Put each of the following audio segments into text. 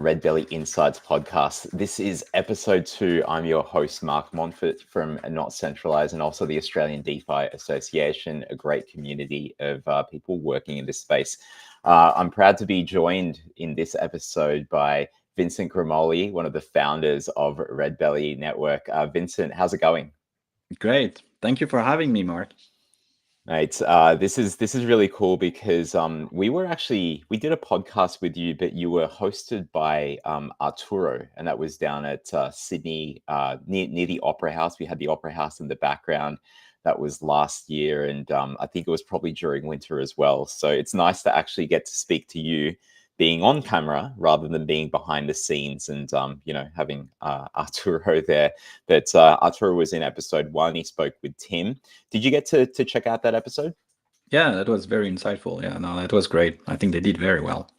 Redbelly Insights podcast. This is episode 2. I'm your host, Mark Montfort from Not Centralized, and also the Australian DeFi Association, a great community of people working in this space. I'm proud to be joined in this episode by Vincent Gramoli, one of the founders of Redbelly Network. Vincent, how's it going? Great. Thank you for having me, Mark. Mate, this is really cool because we did a podcast with you, but you were hosted by Arturo, and that was down at Sydney, near the Opera House. We had the Opera House in the background. That was last year, and I think it was probably during winter as well. So it's nice to actually get to speak to you, being on camera rather than being behind the scenes, and having Arturo there. But Arturo was in episode 1. He spoke with Tim. Did you get to check out that episode? Yeah, that was very insightful. Yeah, no, that was great. I think they did very well.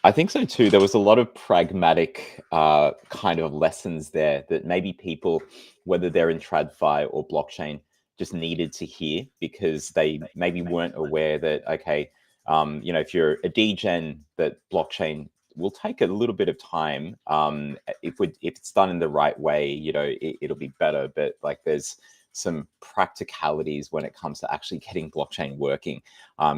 I think so too. There was a lot of pragmatic kind of lessons there that maybe people, whether they're in TradFi or blockchain, just needed to hear because they maybe weren't aware that, okay, if you're a degen, that blockchain will take a little bit of time. If it's done in the right way, it'll be better. But like there's some practicalities when it comes to actually getting blockchain working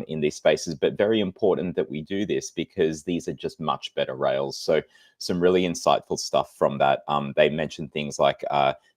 in these spaces, but very important that we do this because these are just much better rails. So some really insightful stuff from that. They mentioned things like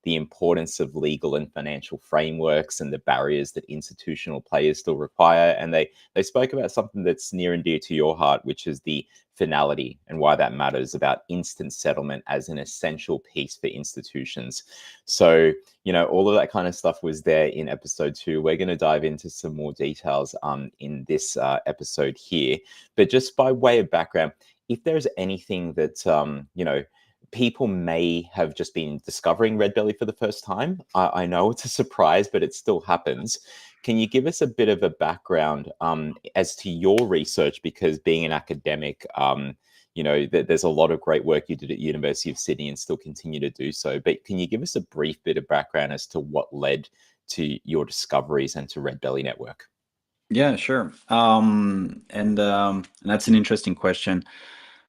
the importance of legal and financial frameworks and the barriers that institutional players still require. And they spoke about something that's near and dear to your heart, which is the finality and why that matters, about instant settlement as an essential piece for institutions. So, all of that kind of stuff was there in episode 2. We're going to dive into some more details in this episode here. But just by way of background, if there's anything that, people may have just been discovering Redbelly for the first time, I know it's a surprise, but it still happens. Can you give us a bit of a background as to your research? Because being an academic, there's a lot of great work you did at University of Sydney and still continue to do so. But can you give us a brief bit of background as to what led to your discoveries and to Redbelly Network? Yeah, sure. And that's an interesting question.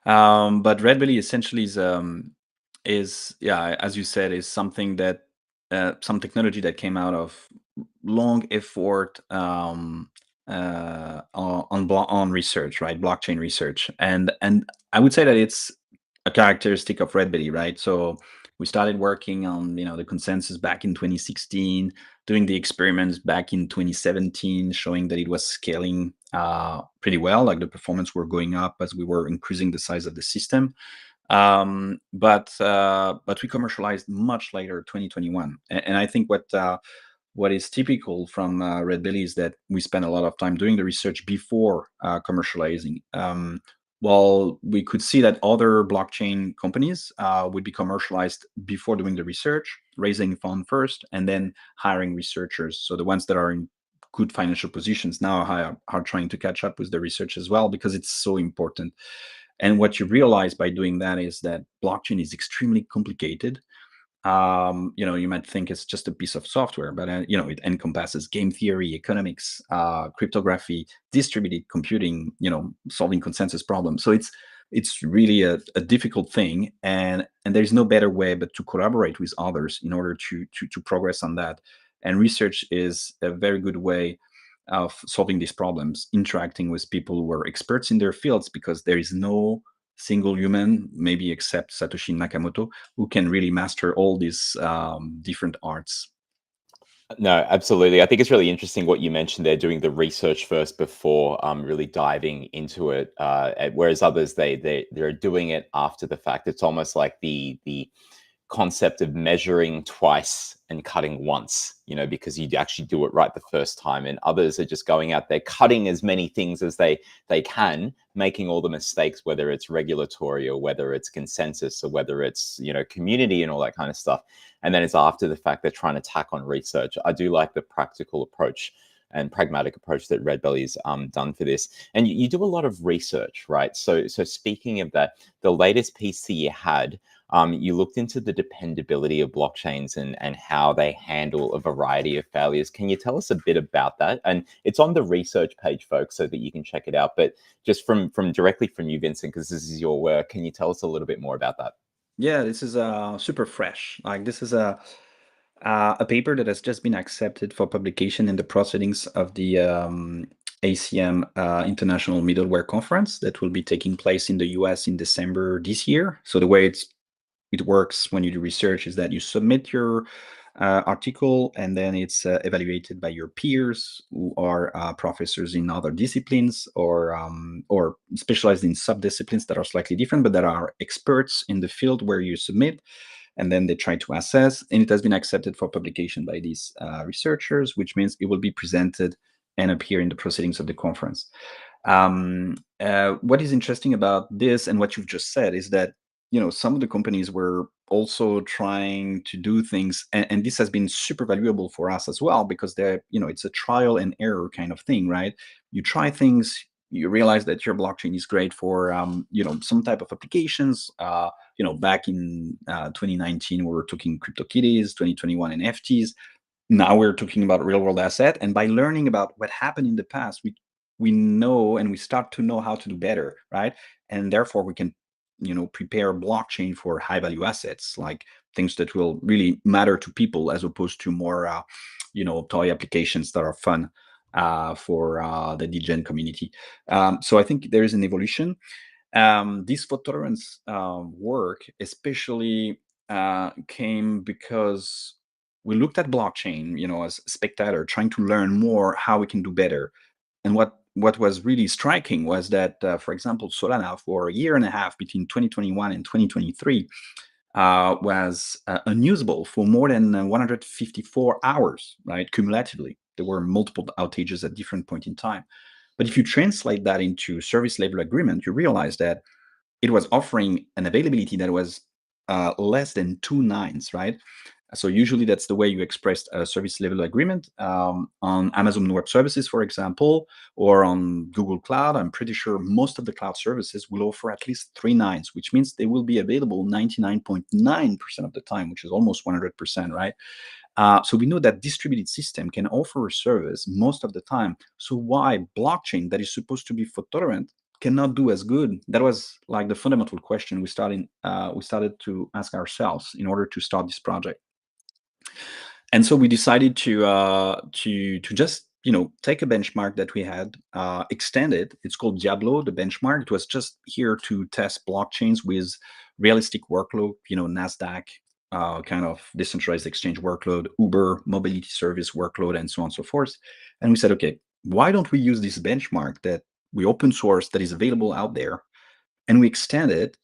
But Redbelly essentially is yeah, as you said, is something that some technology that came out of long effort on research, right? Blockchain research, and I would say that it's a characteristic of Redbelly, right? So we started working on the consensus back in 2016, doing the experiments back in 2017, showing that it was scaling pretty well, like the performance were going up as we were increasing the size of the system. But we commercialized much later, 2021, and I think what is typical from Redbelly is that we spend a lot of time doing the research before commercializing. Well, we could see that other blockchain companies would be commercialized before doing the research, raising fund first, and then hiring researchers. So the ones that are in good financial positions now are trying to catch up with the research as well because it's so important. And what you realize by doing that is that blockchain is extremely complicated. You might think it's just a piece of software, but it encompasses game theory, economics, cryptography, distributed computing, solving consensus problems. So it's really a difficult thing, and there's no better way but to collaborate with others in order to progress on that. And research is a very good way of solving these problems, interacting with people who are experts in their fields, because there is no single human, maybe except Satoshi Nakamoto, who can really master all these different arts. No, absolutely. I think it's really interesting what you mentioned there, doing the research first before really diving into it. Whereas others, they're doing it after the fact. It's almost like the concept of measuring twice and cutting once, because you actually do it right the first time. And others are just going out there cutting as many things as they can, making all the mistakes, whether it's regulatory or whether it's consensus or whether it's community and all that kind of stuff. And then it's after the fact they're trying to tack on research. I do like the practical approach and pragmatic approach that Redbelly's done for this. And you do a lot of research, right? So speaking of that, the latest piece that you had, you looked into the dependability of blockchains and how they handle a variety of failures. Can you tell us a bit about that? And it's on the research page, folks, so that you can check it out. But just from directly from you, Vincent, because this is your work, can you tell us a little bit more about that? Yeah, this is super fresh. Like this is a paper that has just been accepted for publication in the proceedings of the ACM International Middleware Conference that will be taking place in the US in December this year. So the way it works when you do research is that you submit your article, and then it's evaluated by your peers who are professors in other disciplines or specialized in sub-disciplines that are slightly different, but that are experts in the field where you submit. And then they try to assess, and it has been accepted for publication by these researchers, which means it will be presented and appear in the proceedings of the conference. What is interesting about this and what you've just said is that some of the companies were also trying to do things, and this has been super valuable for us as well, because it's a trial and error kind of thing, right? You try things, you realize that your blockchain is great for some type of applications. Back in 2019 we were talking CryptoKitties, 2021 NFTs. Now we're talking about real world asset, and by learning about what happened in the past, we know, and we start to know how to do better, right? And therefore we can prepare a blockchain for high value assets, like things that will really matter to people, as opposed to more toy applications that are fun for the degen community. So I think there is an evolution. This fault tolerance work especially came because we looked at blockchain, as a spectator, trying to learn more how we can do better. And what was really striking was that, for example, Solana, for a year and a half between 2021 and 2023, was unusable for more than 154 hours, right, cumulatively. There were multiple outages at different points in time. But if you translate that into service level agreement, you realize that it was offering an availability that was less than 2 nines, right? So usually that's the way you express a service level agreement on Amazon Web Services, for example, or on Google Cloud. I'm pretty sure most of the cloud services will offer at least 3 nines, which means they will be available 99.9% of the time, which is almost 100%, right? So we know that distributed system can offer a service most of the time. So why blockchain that is supposed to be fault tolerant cannot do as good? That was like the fundamental question we started to ask ourselves in order to start this project. And so we decided to just take a benchmark that we had, extend it. It's called Diablo, the benchmark. It was just here to test blockchains with realistic workload, NASDAQ kind of decentralized exchange workload, Uber mobility service workload, and so on and so forth. And we said, okay, why don't we use this benchmark that we open source, that is available out there, and we extend it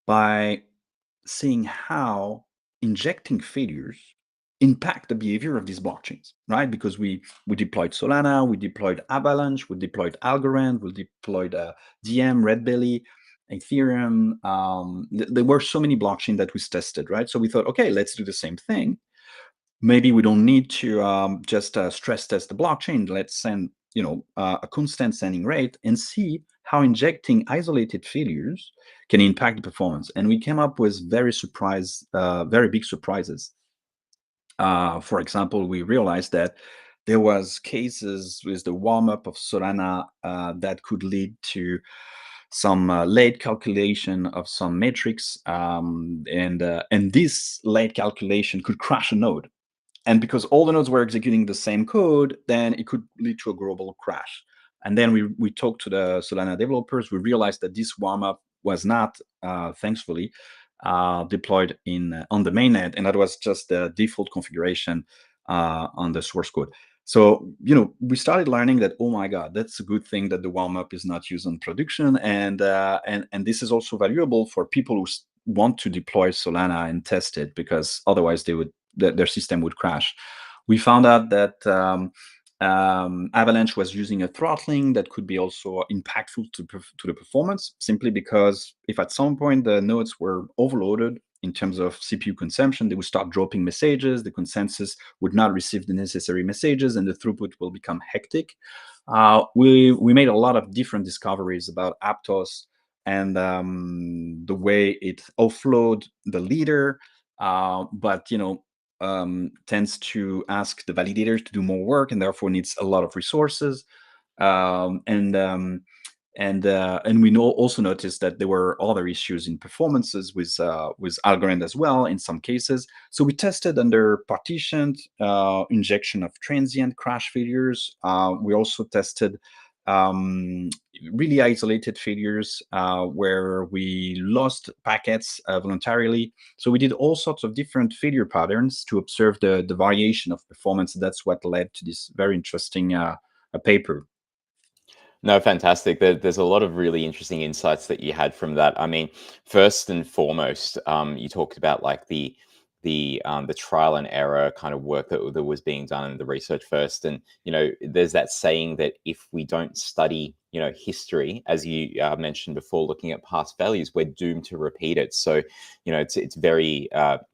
by seeing how injecting failures impact the behavior of these blockchains, right? Because we deployed Solana, we deployed Avalanche, we deployed Algorand, we deployed DM, Redbelly, Ethereum. There were so many blockchains that we tested, right? So we thought, okay, let's do the same thing. Maybe we don't need to just stress test the blockchain. Let's send a constant sending rate and see how injecting isolated failures can impact the performance. And we came up with very big surprises. For example, we realized that there was cases with the warm-up of Solana that could lead to some late calculation of some metrics, and this late calculation could crash a node. And because all the nodes were executing the same code, then it could lead to a global crash. And then we talked to the Solana developers. We realized that this warm-up was not, thankfully, deployed on the mainnet, and that was just the default configuration on the source code. So we started learning that, oh my God, that's a good thing that the warm-up is not used on production, and this is also valuable for people who want to deploy Solana and test it, because otherwise their system would crash. We found out that Avalanche was using a throttling that could be also impactful to the performance, simply because if at some point the nodes were overloaded in terms of CPU consumption, they would start dropping messages, the consensus would not receive the necessary messages, and the throughput will become hectic. We made a lot of different discoveries about Aptos and the way it offload the leader, but tends to ask the validators to do more work and therefore needs a lot of resources. And we also noticed that there were other issues in performances with Algorand as well in some cases. So we tested under partitioned injection of transient crash failures. We also tested really isolated failures where we lost packets voluntarily. So we did all sorts of different failure patterns to observe the variation of performance. That's what led to this very interesting paper. No, fantastic. There's a lot of really interesting insights that you had from that. I mean, first and foremost, you talked about like the trial and error kind of work that was being done in the research first. And there's that saying that if we don't study history, as you mentioned before, looking at past values, we're doomed to repeat it. So it's very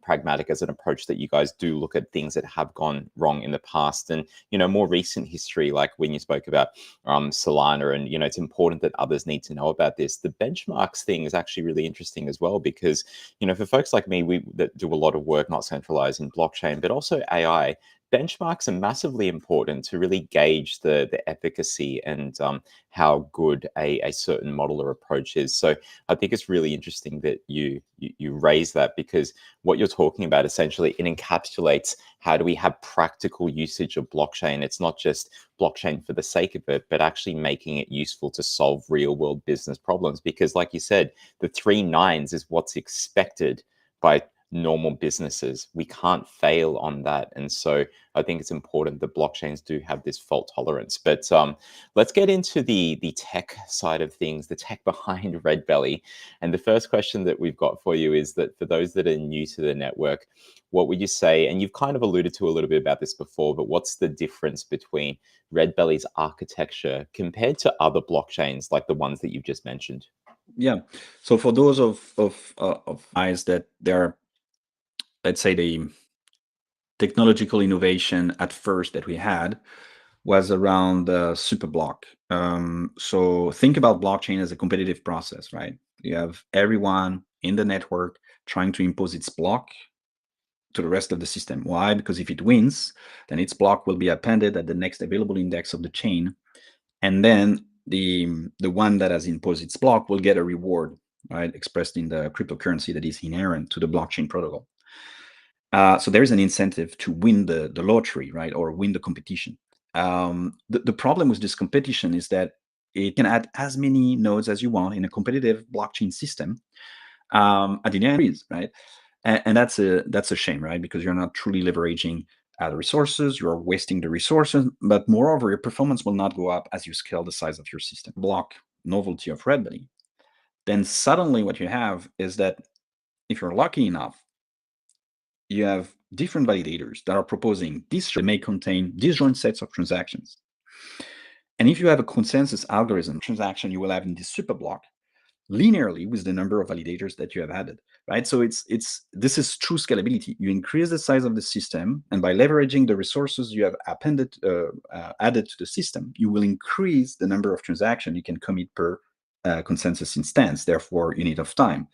pragmatic as an approach that you guys do look at things that have gone wrong in the past. And more recent history, like when you spoke about Solana, and it's important that others need to know about this. The benchmarks thing is actually really interesting as well, because for folks like me, we that do a lot of work not centralized in blockchain, but also AI. Benchmarks are massively important to really gauge the efficacy and how good a certain model or approach is. So I think it's really interesting that you raise that, because what you're talking about essentially, it encapsulates how do we have practical usage of blockchain. It's not just blockchain for the sake of it, but actually making it useful to solve real world business problems. Because like you said, the 3 nines is what's expected by normal businesses. We can't fail on that. And so I think it's important that blockchains do have this fault tolerance. But let's get into the tech side of things, the tech behind Redbelly. And the first question that we've got for you is that for those that are new to the network, what would you say, and you've kind of alluded to a little bit about this before, but what's the difference between Redbelly's architecture compared to other blockchains like the ones that you've just mentioned? Yeah. So for those of eyes that they're, let's say, the technological innovation at first that we had was around the super block. So think about blockchain as a competitive process, right? You have everyone in the network trying to impose its block to the rest of the system. Why? Because if it wins, then its block will be appended at the next available index of the chain, and then the one that has imposed its block will get a reward, right, expressed in the cryptocurrency that is inherent to the blockchain protocol. So there is an incentive to win the lottery, right, or win the competition. The problem with this competition is that it can add as many nodes as you want in a competitive blockchain system. At the end, right, and that's a shame, right, because you're not truly leveraging the resources. You're wasting the resources, but moreover, your performance will not go up as you scale the size of your system. Block novelty of Redbelly. Then suddenly, what you have is that if you're lucky enough, you have different validators that are proposing this may contain disjoint sets of transactions. And if you have a consensus algorithm transaction, you will have in this super block linearly with the number of validators that you have added, right? So this is true scalability. You increase the size of the system, and by leveraging the resources you have added to the system, you will increase the number of transactions you can commit per consensus instance. Therefore, unit of time.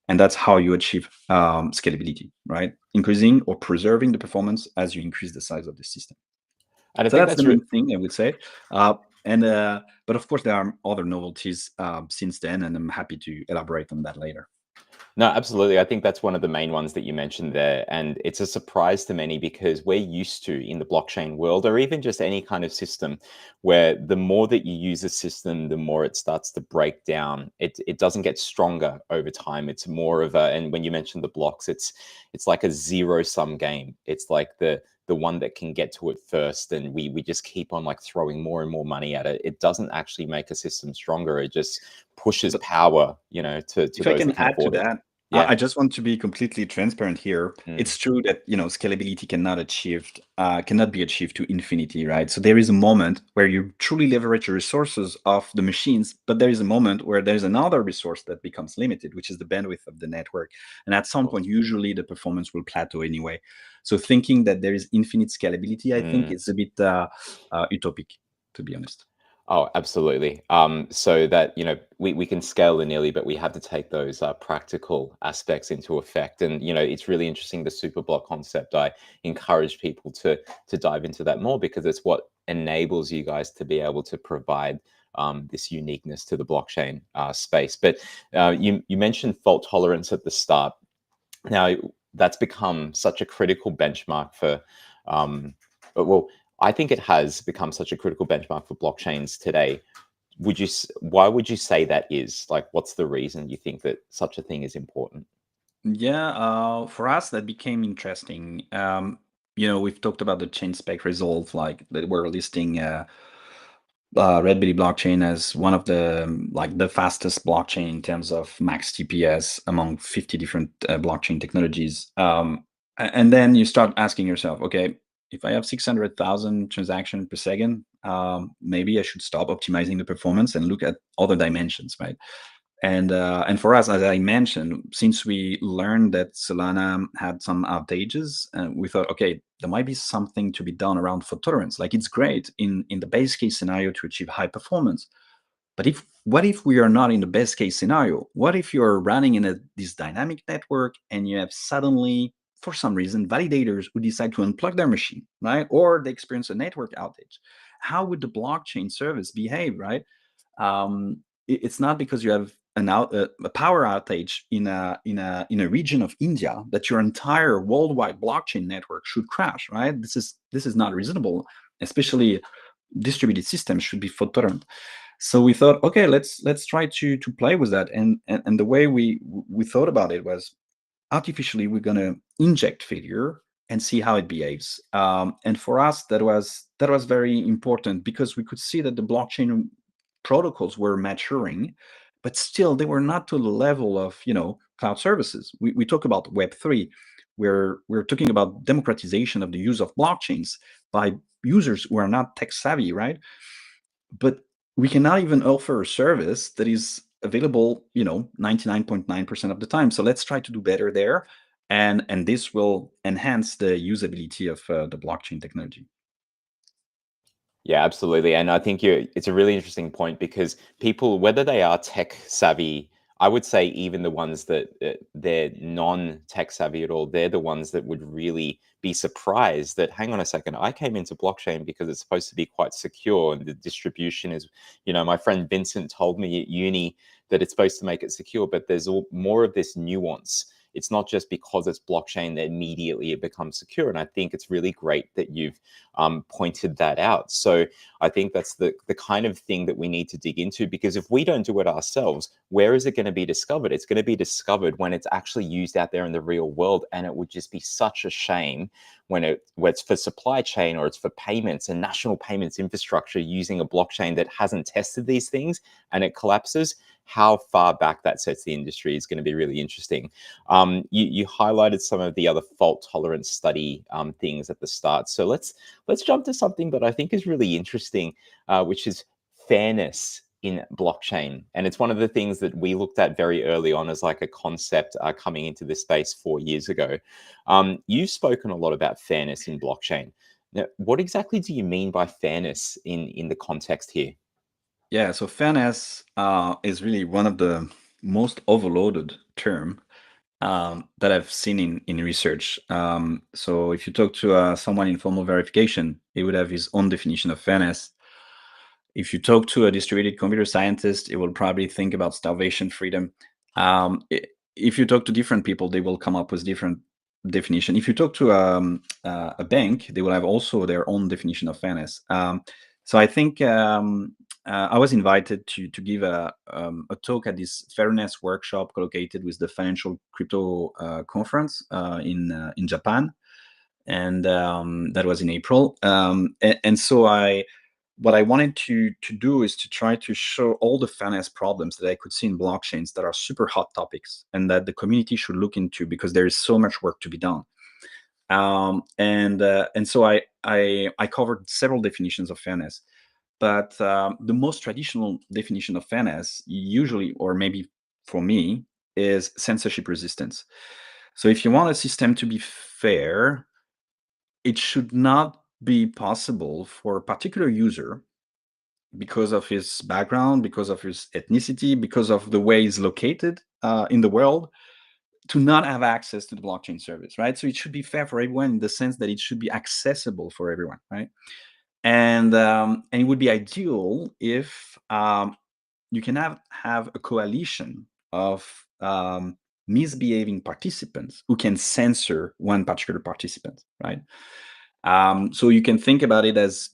And that's how you achieve scalability, right? Increasing or preserving the performance as you increase the size of the system. And I So think that's that's the main thing I would say. But of course, there are other novelties since then, and I'm happy to elaborate on that later. No, absolutely. I think that's one of the main ones that you mentioned there. And it's a surprise to many, because we're used to, in the blockchain world, or even just any kind of system, where the more that you use a system, the more it starts to break down. It doesn't get stronger over time. It's more of a, and when you mentioned the blocks, it's like a zero-sum game. It's like the one that can get to it first, and we just keep on like throwing more and more money at it. It doesn't actually make a system stronger. It just pushes power, to If I those can that can add to afford it. that, Yeah. I just want to be completely transparent here. Mm. It's true that scalability cannot be achieved to infinity, right? So there is a moment where you truly leverage the resources of the machines, but there is a moment where there's another resource that becomes limited, which is the bandwidth of the network. And at some point, usually the performance will plateau anyway. So thinking that there is infinite scalability, I think, Mm. is a bit utopic, to be honest. Oh, absolutely. So that, we can scale linearly, but we have to take those practical aspects into effect. And, it's really interesting, the super block concept. I encourage people to dive into that more because it's what enables you guys to be able to provide this uniqueness to the blockchain space. But you mentioned fault tolerance at the start. Now, that's become such a critical benchmark for, well, I think it has become such a critical benchmark for blockchains today. Why would you say that is? Like, what's the reason you think that such a thing is important? Yeah, for us that became interesting. We've talked about the chain spec resolve, like that we're listing Redbelly blockchain as one of the like the fastest blockchain in terms of max TPS among 50 different blockchain technologies. And then you start asking yourself, okay, if I have 600,000 transactions per second, maybe I should stop optimizing the performance and look at other dimensions, right? And for us, as I mentioned, since we learned that Solana had some outages, we thought, okay, there might be something to be done around fault tolerance. Like it's great in the base case scenario to achieve high performance, but what if we are not in the best case scenario? What if you're running in this dynamic network and you have suddenly, for some reason, validators who decide to unplug their machine, right? Or they experience a network outage. How would the blockchain service behave, right? It's not because you have a power outage in a region of India that your entire worldwide blockchain network should crash, right? This is not reasonable, especially distributed systems should be fault tolerant. So we thought, okay, let's try to play with that, and the way we thought about it was artificially we're going to inject failure and see how it behaves. And for us, that was very important because we could see that the blockchain protocols were maturing, but still they were not to the level of cloud services. We talk about Web3, where we're talking about democratization of the use of blockchains by users who are not tech savvy, right? But we cannot even offer a service that is available 99.9% of the time. So let's try to do better there, and this will enhance the usability of the blockchain technology. Yeah, absolutely. And I think it's a really interesting point because people, whether they are tech savvy, I would say even the ones that they're non-tech savvy at all, they're the ones that would really be surprised that, hang on a second, I came into blockchain because it's supposed to be quite secure and the distribution is, my friend Vincent told me at uni that it's supposed to make it secure, but there's more of this nuance. It's not just because it's blockchain that immediately it becomes secure. And I think it's really great that you've pointed that out. So I think that's the kind of thing that we need to dig into, because if we don't do it ourselves, where is it going to be discovered? It's going to be discovered when it's actually used out there in the real world. And it would just be such a shame when it's for supply chain or it's for payments and national payments infrastructure using a blockchain that hasn't tested these things and it collapses. How far back that sets the industry is going to be really interesting. You highlighted some of the other fault tolerance study things at the start. So let's jump to something that I think is really interesting, which is fairness in blockchain. And it's one of the things that we looked at very early on as like a concept coming into this space 4 years ago. You've spoken a lot about fairness in blockchain. Now, what exactly do you mean by fairness in the context here? Yeah, so fairness is really one of the most overloaded term that I've seen in research. So if you talk to someone in formal verification, he would have his own definition of fairness. If you talk to a distributed computer scientist, it will probably think about starvation freedom. If you talk to different people, they will come up with different definition. If you talk to a bank, they will have also their own definition of fairness. So I think I was invited to give a talk at this fairness workshop located with the Financial Crypto Conference in Japan, and that was in April. And so what I wanted to do is to try to show all the fairness problems that I could see in blockchains that are super hot topics and that the community should look into because there is so much work to be done. And so I covered several definitions of fairness, but the most traditional definition of fairness, usually, or maybe for me, is censorship resistance. So if you want a system to be fair, it should not be possible for a particular user because of his background, because of his ethnicity, because of the way he's located in the world, to not have access to the blockchain service, right? So it should be fair for everyone in the sense that it should be accessible for everyone, right? And it would be ideal if you can have a coalition of misbehaving participants who can censor one particular participant, right? So you can think about it as,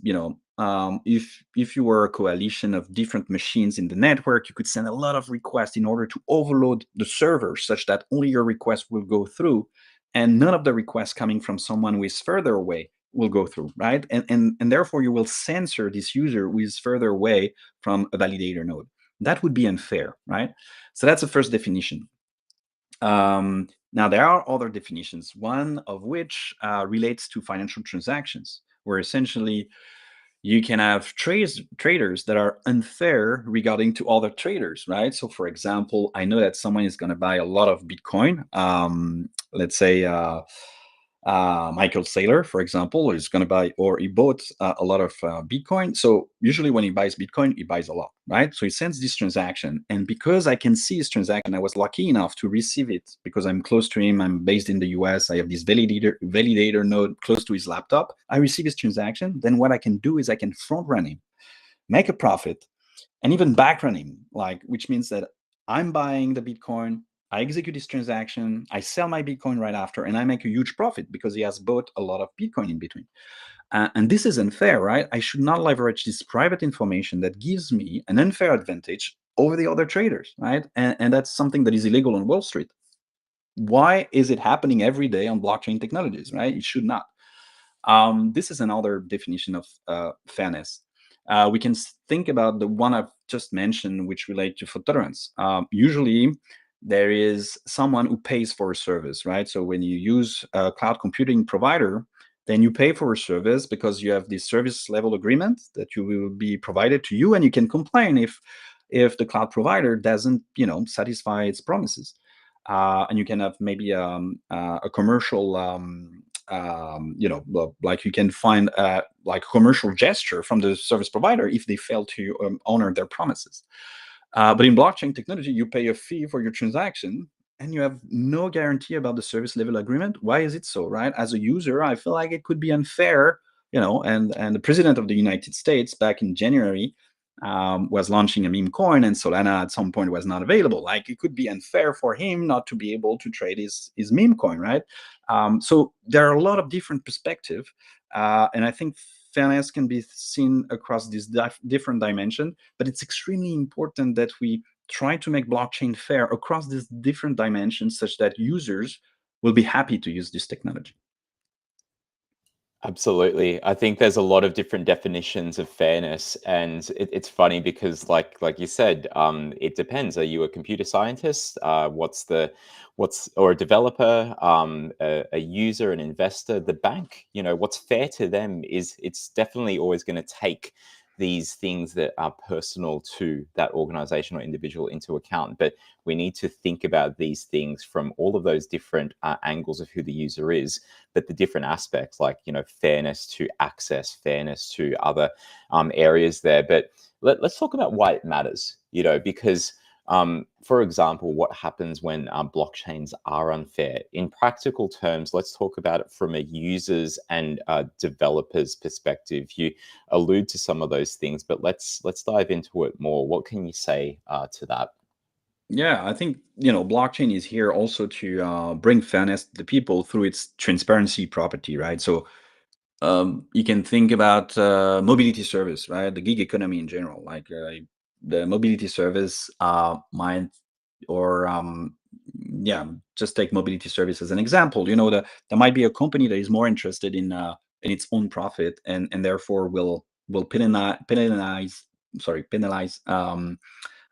if you were a coalition of different machines in the network, you could send a lot of requests in order to overload the server such that only your request will go through, and none of the requests coming from someone who is further away will go through, right? And therefore you will censor this user who is further away from a validator node. That would be unfair, right? So that's the first definition. Now, there are other definitions, one of which relates to financial transactions, where essentially you can have traders that are unfair regarding to other traders, right? So, for example, I know that someone is going to buy a lot of Bitcoin. Let's say Michael Saylor, for example, is going to buy, or he bought a lot of Bitcoin. So usually when he buys Bitcoin, he buys a lot, right? So he sends this transaction. And because I can see his transaction, I was lucky enough to receive it because I'm close to him. I'm based in the US. I have this validator node close to his laptop. I receive his transaction. Then what I can do is I can front run him, make a profit, and even back run him, which means that I'm buying the Bitcoin, I execute this transaction, I sell my Bitcoin right after, and I make a huge profit because he has bought a lot of Bitcoin in between. And this is unfair, right? I should not leverage this private information that gives me an unfair advantage over the other traders, right? And that's something that is illegal on Wall Street. Why is it happening every day on blockchain technologies, right? It should not. This is another definition of fairness. We can think about the one I've just mentioned, which relate to fault tolerance. Usually, there is someone who pays for a service, right? So when you use a cloud computing provider, then you pay for a service because you have this service level agreement that you will be provided to you, and you can complain if the cloud provider doesn't, satisfy its promises. And you can have maybe a commercial like you can find like a commercial gesture from the service provider if they fail to honor their promises. But in blockchain technology, you pay a fee for your transaction and you have no guarantee about the service level agreement. Why is it so, right? As a user, I feel like it could be unfair, and the president of the United States back in January was launching a meme coin, and Solana at some point was not available. Like, it could be unfair for him not to be able to trade his meme coin, right? So there are a lot of different perspectives, and I think fairness can be seen across these different dimensions, but it's extremely important that we try to make blockchain fair across these different dimensions such that users will be happy to use this technology. Absolutely. I think there's a lot of different definitions of fairness, and it's funny because, like you said, it depends. Are you a computer scientist? What's or a developer, a user, an investor, the bank? What's fair to them is it's definitely always going to take these things that are personal to that organization or individual into account. But we need to think about these things from all of those different angles of who the user is, but the different aspects, like fairness to access, fairness to other areas there. But let's talk about why it matters, because for example, what happens when blockchains are unfair? In practical terms, let's talk about it from a user's and developer's perspective. You allude to some of those things, but let's dive into it more. What can you say to that? Yeah, I think blockchain is here also to bring fairness to the people through its transparency property, right? So you can think about mobility service, right? The gig economy in general, like the mobility service might, or yeah, just take mobility service as an example. There might be a company that is more interested in its own profit, and therefore will penalize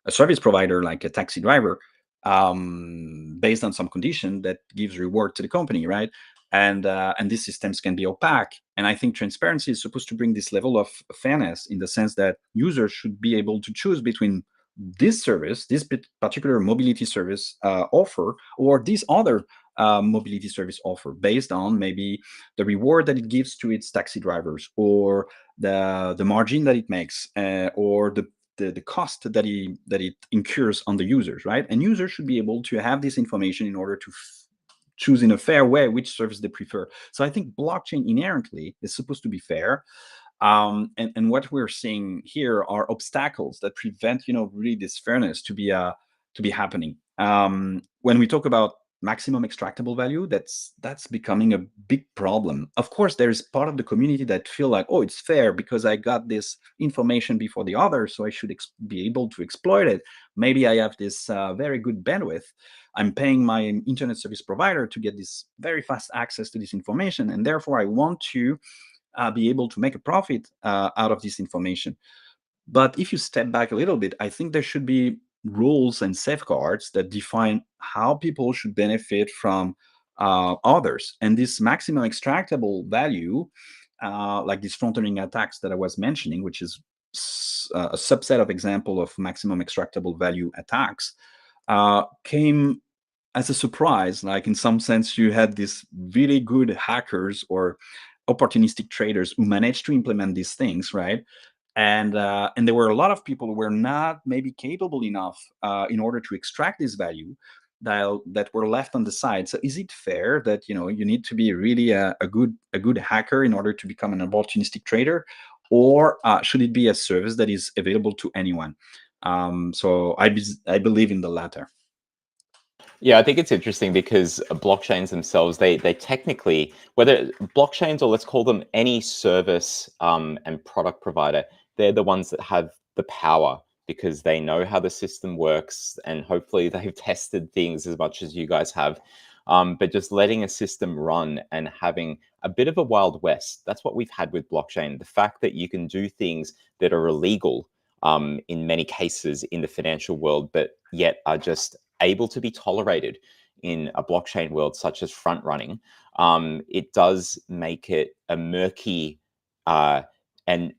a service provider like a taxi driver based on some condition that gives reward to the company, right? And these systems can be opaque. And I think transparency is supposed to bring this level of fairness in the sense that users should be able to choose between this service, this particular mobility service offer, or this other mobility service offer based on maybe the reward that it gives to its taxi drivers, or the margin that it makes, or the cost that it incurs on the users, right? And users should be able to have this information in order to choose in a fair way which service they prefer. So I think blockchain inherently is supposed to be fair. And what we're seeing here are obstacles that prevent, really this fairness to be happening. When we talk about maximum extractable value, that's becoming a big problem. Of course, there is part of the community that feel like, oh, it's fair because I got this information before the others, so I should be able to exploit it. Maybe I have this very good bandwidth. I'm paying my internet service provider to get this very fast access to this information, and therefore I want to be able to make a profit out of this information. But if you step back a little bit, I think there should be rules and safeguards that define how people should benefit from others. And this maximum extractable value, like these front-ending attacks that I was mentioning, which is a subset of example of maximum extractable value attacks, came as a surprise. Like, in some sense, you had these really good hackers or opportunistic traders who managed to implement these things, right? And there were a lot of people who were not maybe capable enough in order to extract this value, that were left on the side. So is it fair that you need to be really a good hacker in order to become an opportunistic trader, or should it be a service that is available to anyone? So I believe in the latter. Yeah, I think it's interesting because blockchains themselves, they technically, whether blockchains or let's call them any service and product provider, they're the ones that have the power because they know how the system works, and hopefully they've tested things as much as you guys have. But just letting a system run and having a bit of a Wild West, that's what we've had with blockchain. The fact that you can do things that are illegal in many cases in the financial world, but yet are just able to be tolerated in a blockchain world, such as front running, it does make it a murky and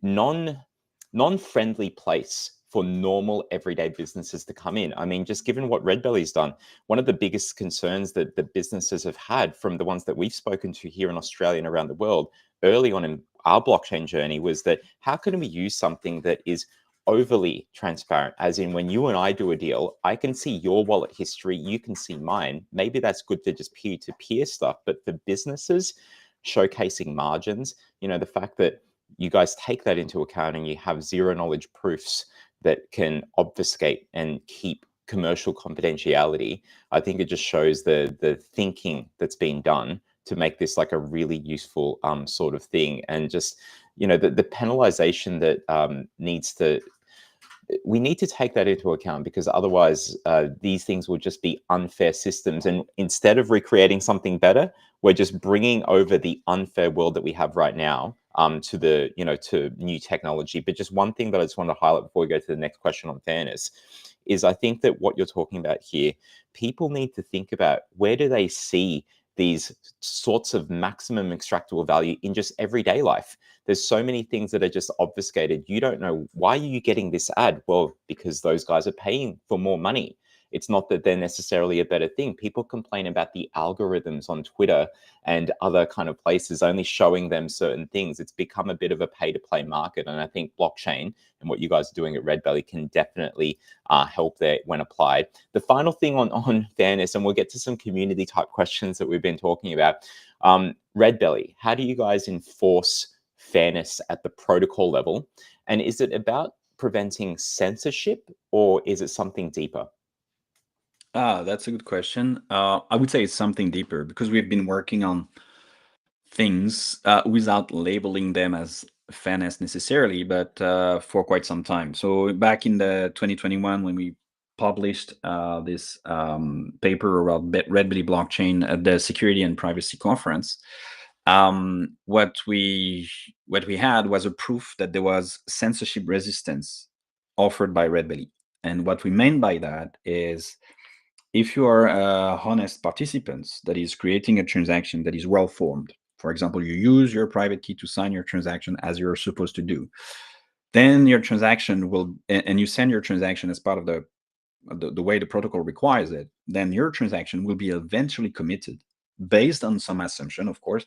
non-friendly place for normal everyday businesses to come in. I mean, just given what Redbelly's done, one of the biggest concerns that the businesses have had from the ones that we've spoken to here in Australia and around the world early on in our blockchain journey was that how can we use something that is overly transparent, as in when you and I do a deal, I can see your wallet history, you can see mine. Maybe that's good for just peer-to-peer stuff, but for businesses showcasing margins, the fact that you guys take that into account and you have zero knowledge proofs that can obfuscate and keep commercial confidentiality, I think it just shows the thinking that's been done to make this like a really useful sort of thing. And just the penalization that we need to take that into account, because otherwise these things will just be unfair systems, and instead of recreating something better, we're just bringing over the unfair world that we have right now to to new technology. But just one thing that I just want to highlight before we go to the next question on fairness is I think that what you're talking about here, people need to think about where do they see these sorts of maximum extractable value in just everyday life. There's so many things that are just obfuscated. You don't know, why are you getting this ad? Well, because those guys are paying for more money. It's not that they're necessarily a better thing. People complain about the algorithms on Twitter and other kind of places only showing them certain things. It's become a bit of a pay-to-play market. And I think blockchain and what you guys are doing at Redbelly can definitely help there when applied. The final thing on fairness, and we'll get to some community type questions that we've been talking about. Redbelly, how do you guys enforce fairness at the protocol level? And is it about preventing censorship, or is it something deeper? That's a good question. I would say it's something deeper, because we've been working on things without labeling them as fairness necessarily, but for quite some time. So back in the 2021, when we published this paper about Redbelly blockchain at the Security and Privacy Conference, what we had was a proof that there was censorship resistance offered by Redbelly. And what we meant by that is, if you are a honest participant that is creating a transaction that is well formed, for example, you use your private key to sign your transaction as you're supposed to do, then your transaction will, and you send your transaction as part of the way the protocol requires it, then your transaction will be eventually committed based on some assumption, of course,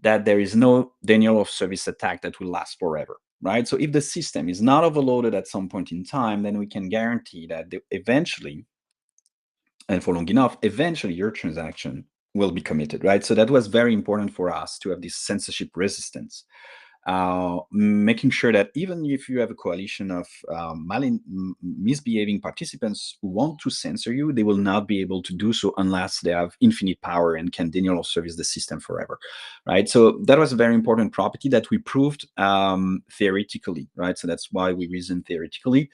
that there is no denial of service attack that will last forever, right? So if the system is not overloaded at some point in time, then we can guarantee that eventually, and for long enough, eventually your transaction will be committed, right? So that was very important for us to have this censorship resistance, making sure that even if you have a coalition of misbehaving participants who want to censor you, they will not be able to do so unless they have infinite power and can denial of service the system forever, right? So that was a very important property that we proved theoretically, right? So that's why we reasoned theoretically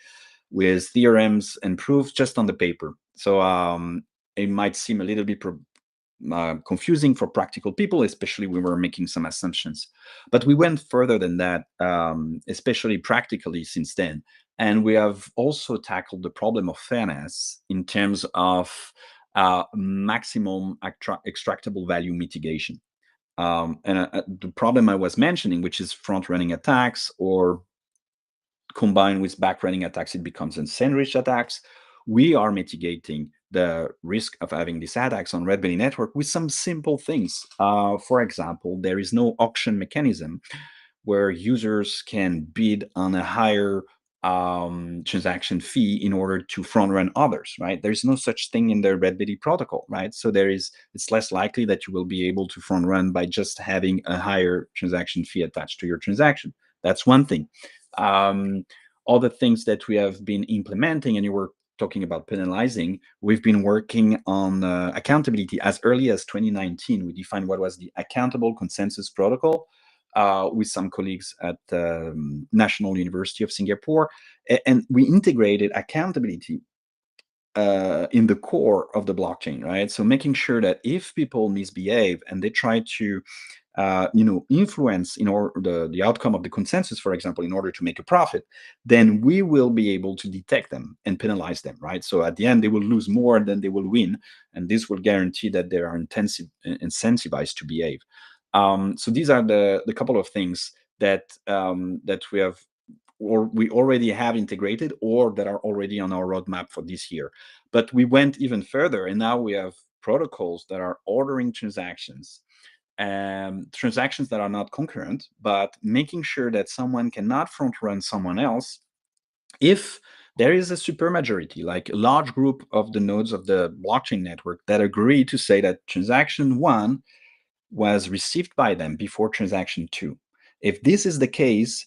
with theorems and proofs just on the paper. So it might seem a little bit confusing for practical people, especially we were making some assumptions. But we went further than that, especially practically since then. And we have also tackled the problem of fairness in terms of maximum extractable value mitigation. And the problem I was mentioning, which is front-running attacks, or combined with back-running attacks, it becomes sandwich attacks. We are mitigating the risk of having these attacks on Redbelly Network with some simple things. For example, there is no auction mechanism where users can bid on a higher transaction fee in order to front run others, right? There's no such thing in the Redbelly protocol, right? So it's less likely that you will be able to front run by just having a higher transaction fee attached to your transaction. That's one thing. Other things that we have been implementing, and you were talking about penalizing, we've been working on accountability. As early as 2019, we defined what was the accountable consensus protocol with some colleagues at National University of Singapore, and we integrated accountability in the core of the blockchain, right? So making sure that if people misbehave and they try to influence the outcome of the consensus, for example, in order to make a profit, then we will be able to detect them and penalize them, right? So at the end, they will lose more than they will win, and this will guarantee that they are incentivized to behave. So these are the couple of things that we have, or we already have integrated, or that are already on our roadmap for this year. But we went even further, and now we have protocols that are ordering transactions that are not concurrent, but making sure that someone cannot front run someone else if there is a supermajority, like a large group of the nodes of the blockchain network that agree to say that transaction 1 was received by them before transaction 2. If this is the case,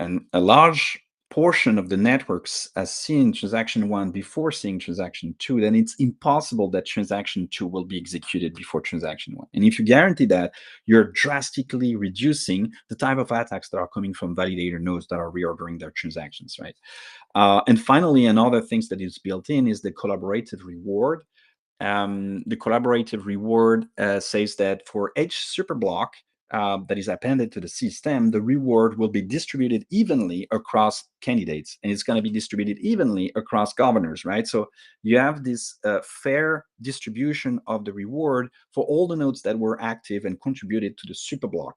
and a large portion of the networks has seen transaction 1 before seeing transaction 2, then it's impossible that transaction 2 will be executed before transaction 1. And if you guarantee that, you're drastically reducing the type of attacks that are coming from validator nodes that are reordering their transactions, right? And finally, another thing that is built in is the collaborative reward. The collaborative reward says that for each superblock that is appended to the system, the reward will be distributed evenly across candidates, and it's going to be distributed evenly across governors, right? So you have this fair distribution of the reward for all the nodes that were active and contributed to the superblock.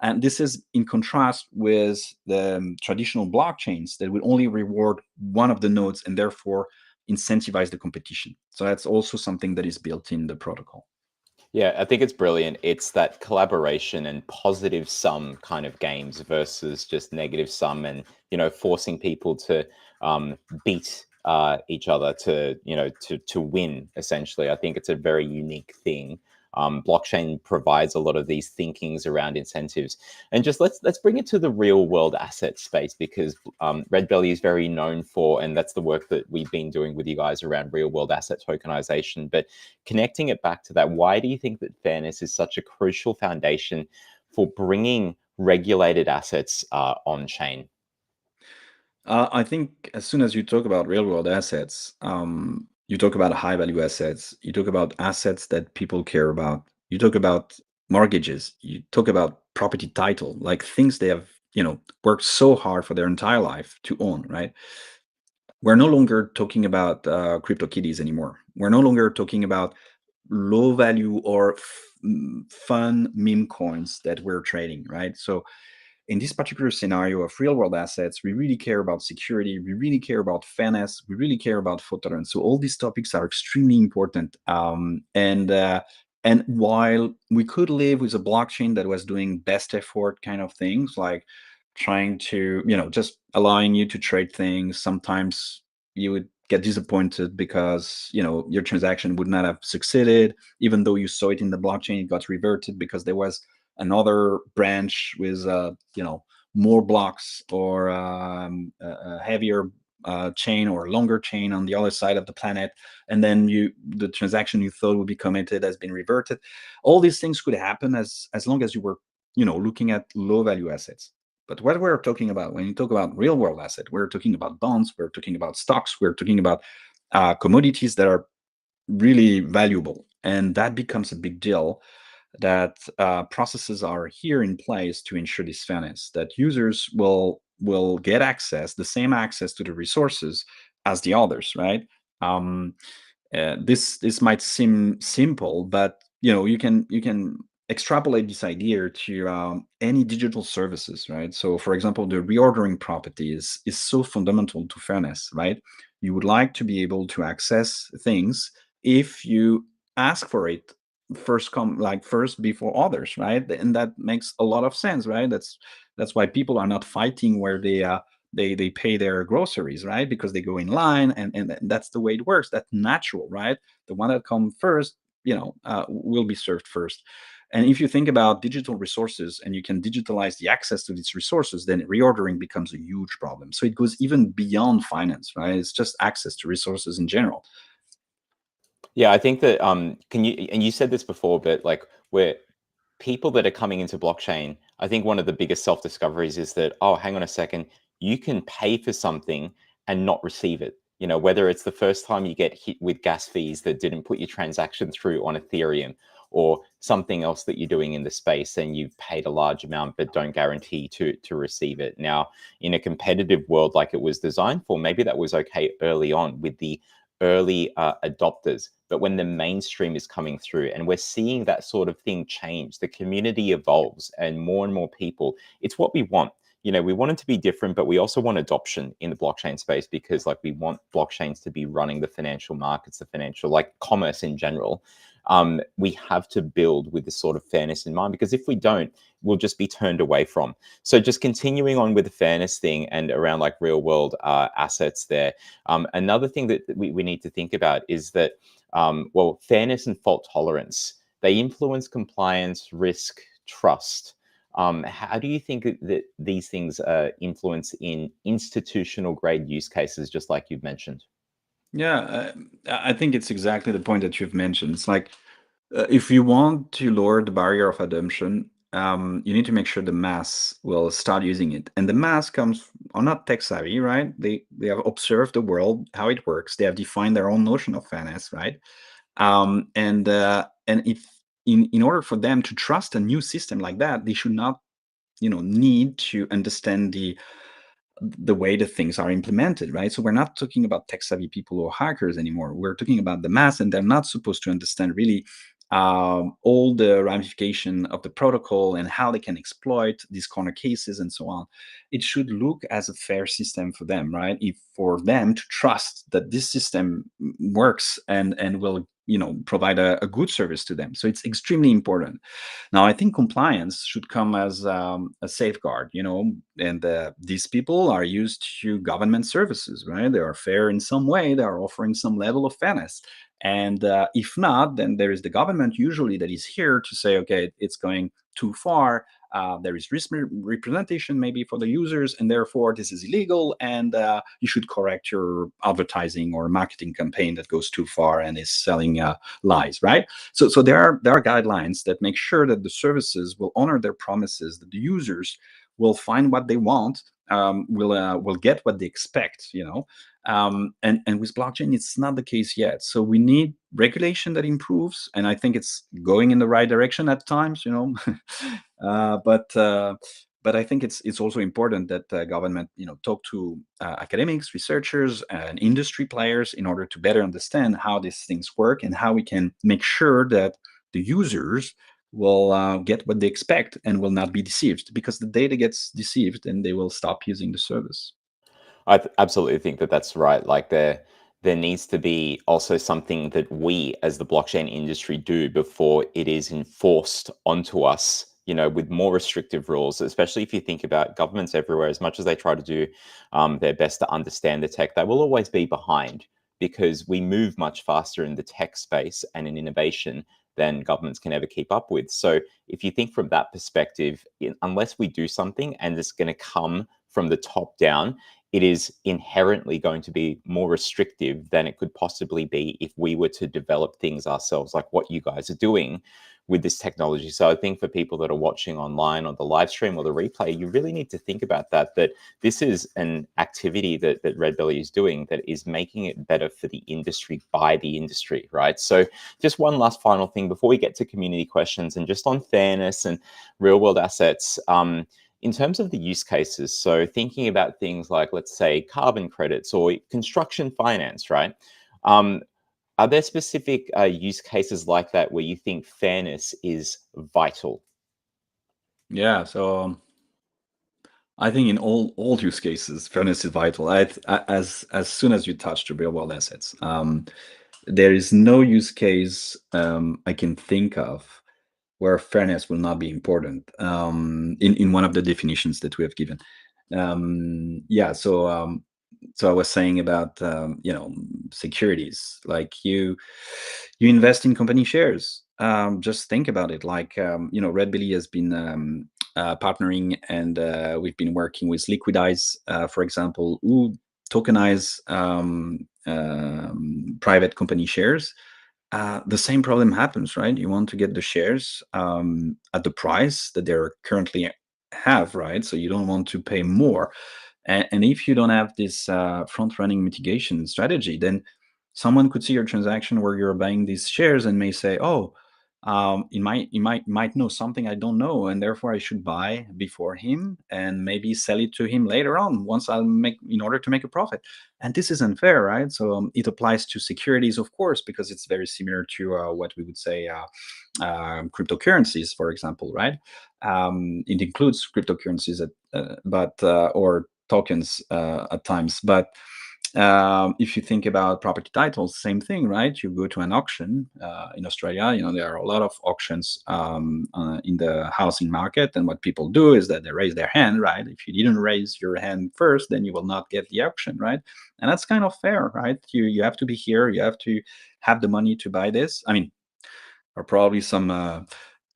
And this is in contrast with the traditional blockchains that will only reward one of the nodes and therefore incentivize the competition. So that's also something that is built in the protocol. Yeah, I think it's brilliant. It's that collaboration and positive sum kind of games versus just negative sum, and forcing people to beat each other to win. Essentially, I think it's a very unique thing. Blockchain provides a lot of these thinkings around incentives, and just let's bring it to the real world asset space, because Redbelly is very known for, and that's the work that we've been doing with you guys around real world asset tokenization. But connecting it back to that, why do you think that fairness is such a crucial foundation for bringing regulated assets on chain? I think as soon as you talk about real world assets, you talk about high value assets, you talk about assets that people care about, you talk about mortgages, you talk about property title, like things they have, worked so hard for their entire life to own, right? We're no longer talking about crypto kitties anymore. We're no longer talking about low value or fun meme coins that we're trading, right? So in this particular scenario of real world assets, we really care about security, we really care about fairness, we really care about fault tolerance. So all these topics are extremely important. And while we could live with a blockchain that was doing best effort kind of things, like trying to, just allowing you to trade things, sometimes you would get disappointed because, your transaction would not have succeeded. Even though you saw it in the blockchain, it got reverted because there was another branch with, more blocks or a heavier chain or longer chain on the other side of the planet, and then the transaction you thought would be committed has been reverted. All these things could happen as long as you were looking at low value assets. But what we're talking about when you talk about real world asset, we're talking about bonds, we're talking about stocks, we're talking about commodities that are really valuable, and that becomes a big deal, that processes are here in place to ensure this fairness, that users will get the same access to the resources as the others, right? This might seem simple, but you can extrapolate this idea to any digital services, right? So, for example, the reordering property is so fundamental to fairness, right? You would like to be able to access things if you ask for it first before others, right? And that makes a lot of sense, right? That's why people are not fighting where they pay their groceries, right? Because they go in line, and that's the way it works. That's natural, right? The one that comes first, will be served first. And if you think about digital resources and you can digitalize the access to these resources, then reordering becomes a huge problem. So it goes even beyond finance, right? It's just access to resources in general. Yeah, I think that can you and you said this before, but like where people that are coming into blockchain, I think one of the biggest self-discoveries is that, oh, hang on a second, you can pay for something and not receive it. Whether it's the first time you get hit with gas fees that didn't put your transaction through on Ethereum, or something else that you're doing in the space and you've paid a large amount but don't guarantee to receive it. Now, in a competitive world like it was designed for, maybe that was okay early on with the early adopters, but when the mainstream is coming through and we're seeing that sort of thing change, the community evolves and more people, it's what we want. We want it to be different, but we also want adoption in the blockchain space, because like we want blockchains to be running the financial markets, the financial, like commerce in general. We have to build with this sort of fairness in mind, because if we don't, we'll just be turned away from. So just continuing on with the fairness thing and around like real world assets there. Another thing that we need to think about is that, well, fairness and fault tolerance, they influence compliance, risk, trust. How do you think that these things influence in institutional grade use cases, just like you've mentioned? Yeah, I think it's exactly the point that you've mentioned. It's like, if you want to lower the barrier of adoption, you need to make sure the mass will start using it. And the mass are not tech savvy, right? They have observed the world, how it works. They have defined their own notion of fairness, right? And if in order for them to trust a new system like that, they should not, need to understand the way the things are implemented, right? So we're not talking about tech savvy people or hackers anymore. We're talking about the mass, and they're not supposed to understand really all the ramification of the protocol and how they can exploit these corner cases and so on. It should look as a fair system for them, right? If for them to trust that this system works and will provide a good service to them. So it's extremely important. Now, I think compliance should come as a safeguard, and these people are used to government services, right? They are fair in some way, they are offering some level of fairness. And if not, then there is the government usually that is here to say, okay, it's going too far. There is risk representation maybe for the users, and therefore this is illegal, and you should correct your advertising or marketing campaign that goes too far and is selling lies, right? So there are guidelines that make sure that the services will honor their promises, that the users will find what they want, will get what they expect, and with blockchain, it's not the case yet. So we need regulation that improves, and I think it's going in the right direction at times, uh, but uh, but I think it's also important that government talk to academics, researchers, and industry players in order to better understand how these things work and how we can make sure that the users will get what they expect and will not be deceived, because the data gets deceived and they will stop using the service. I absolutely think that that's right. Like there needs to be also something that we as the blockchain industry do before it is enforced onto us, with more restrictive rules, especially if you think about governments everywhere. As much as they try to do their best to understand the tech, they will always be behind, because we move much faster in the tech space and in innovation than governments can ever keep up with. So if you think from that perspective, unless we do something and it's going to come from the top down, it is inherently going to be more restrictive than it could possibly be if we were to develop things ourselves, like what you guys are doing with this technology. So I think for people that are watching online on the live stream or the replay, you really need to think about that this is an activity that Redbelly is doing that is making it better for the industry by the industry, right? So just one last final thing before we get to community questions, and just on fairness and real world assets. In terms of the use cases, so thinking about things like, let's say, carbon credits or construction finance, right? Are there specific use cases like that where you think fairness is vital? Yeah, so I think in all use cases, fairness is vital. As soon as you touch the real world assets, there is no use case I can think of where fairness will not be important in one of the definitions that we have given. Yeah, so I was saying about securities, like you invest in company shares. Just think about it, like Redbelly has been partnering, and we've been working with Liquidize, for example, who tokenize private company shares. The same problem happens, right? You want to get the shares at the price that they're currently have, right? So you don't want to pay more. And if you don't have this front-running mitigation strategy, then someone could see your transaction where you're buying these shares and may say, "Oh, he might know something I don't know, and therefore I should buy before him and maybe sell it to him later on once I'll make in order to make a profit." And this is unfair, right? So it applies to securities, of course, because it's very similar to what we would say cryptocurrencies, for example, right? It includes cryptocurrencies, or tokens at times, but if you think about property titles, same thing, right? You go to an auction in Australia. There are a lot of auctions in the housing market, and what people do is that they raise their hand, right? If you didn't raise your hand first, then you will not get the auction, right? And that's kind of fair, right? You have to be here. You have to have the money to buy this. I mean, or probably some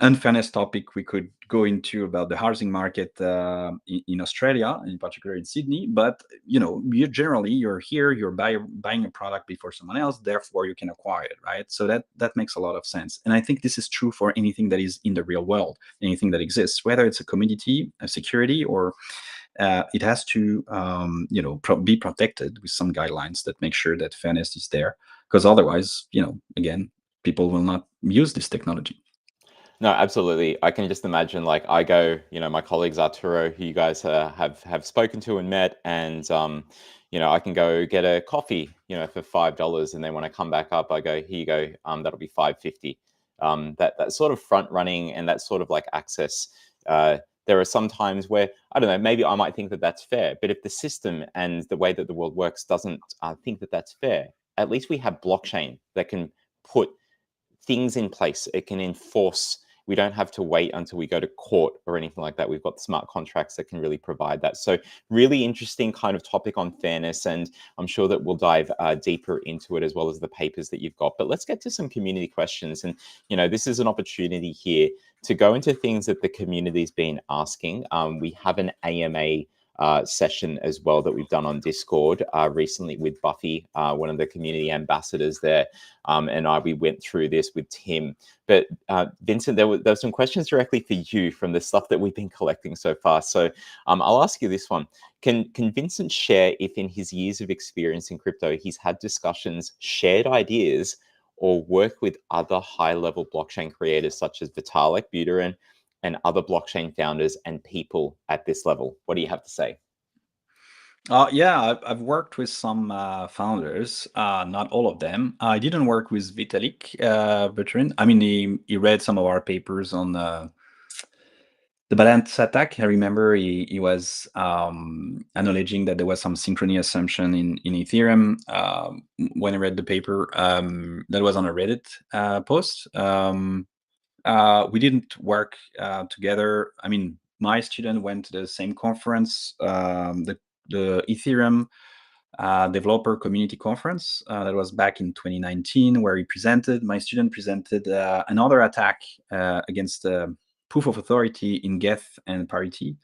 unfairness topic we could go into about the housing market in Australia, in particular in Sydney. But you're here, you're buying a product before someone else, therefore you can acquire it, right? So that makes a lot of sense. And I think this is true for anything that is in the real world, anything that exists, whether it's a commodity, a security, or it has to be protected with some guidelines that make sure that fairness is there, because otherwise, again, people will not use this technology. No, absolutely. I can just imagine, like, I go, my colleagues Arturo, who you guys have spoken to and met, and I can go get a coffee, for $5, and then when I come back up, I go, here you go, that'll be $5.50. That sort of front running and that sort of like access. There are some times where, I don't know, maybe I might think that that's fair, but if the system and the way that the world works doesn't think that that's fair, at least we have blockchain that can put things in place. It can enforce. We don't have to wait until we go to court or anything like that. We've got smart contracts that can really provide that. So really interesting kind of topic on fairness, and I'm sure that we'll dive deeper into it, as well as the papers that you've got. But let's get to some community questions. And this is an opportunity here to go into things that the community's been asking. We have an AMA session as well that we've done on Discord recently with Buffy, one of the community ambassadors there, and we went through this with Tim. But Vincent, there were some questions directly for you from the stuff that we've been collecting so far. So I'll ask you this one. Can Vincent share if in his years of experience in crypto, he's had discussions, shared ideas, or work with other high-level blockchain creators such as Vitalik Buterin and other blockchain founders and people at this level? What do you have to say? Yeah, I've worked with some founders, not all of them. I didn't work with Vitalik Buterin. I mean, he read some of our papers on The balance attack, I remember he was acknowledging that there was some synchrony assumption in Ethereum. When I read the paper, that was on a Reddit post. We didn't work together. I mean, my student went to the same conference, the Ethereum developer community conference that was back in 2019, where he presented. My student presented another attack against proof of authority in Geth and Parity.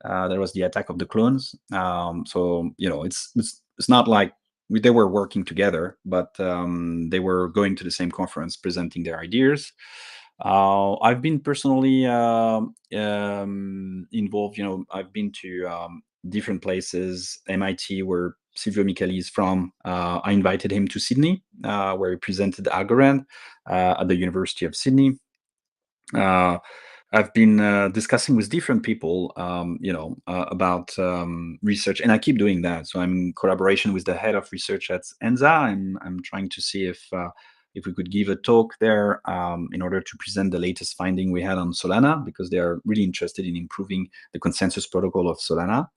That was the attack of the clones. So it's not like they were working together, but they were going to the same conference, presenting their ideas. I've been personally involved. I've been to different places. MIT, where Silvio Micheli is from. I invited him to Sydney, where he presented Algorand at the University of Sydney. I've been discussing with different people, about research, and I keep doing that. So I'm in collaboration with the head of research at ENSA. I'm trying to see if we could give a talk there in order to present the latest finding we had on Solana, because they are really interested in improving the consensus protocol of Solana.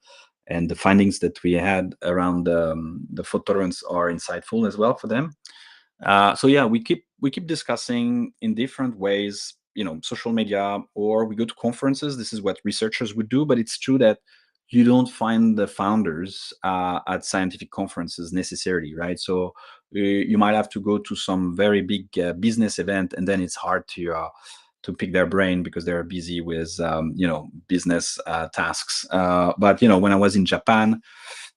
And the findings that we had around the fault tolerance are insightful as well for them. So yeah, we keep discussing in different ways, social media, or we go to conferences. This is what researchers would do, but it's true that you don't find the founders at scientific conferences necessarily, right? So you might have to go to some very big business event, and then it's hard to pick their brain because they're busy with business tasks. But when I was in Japan,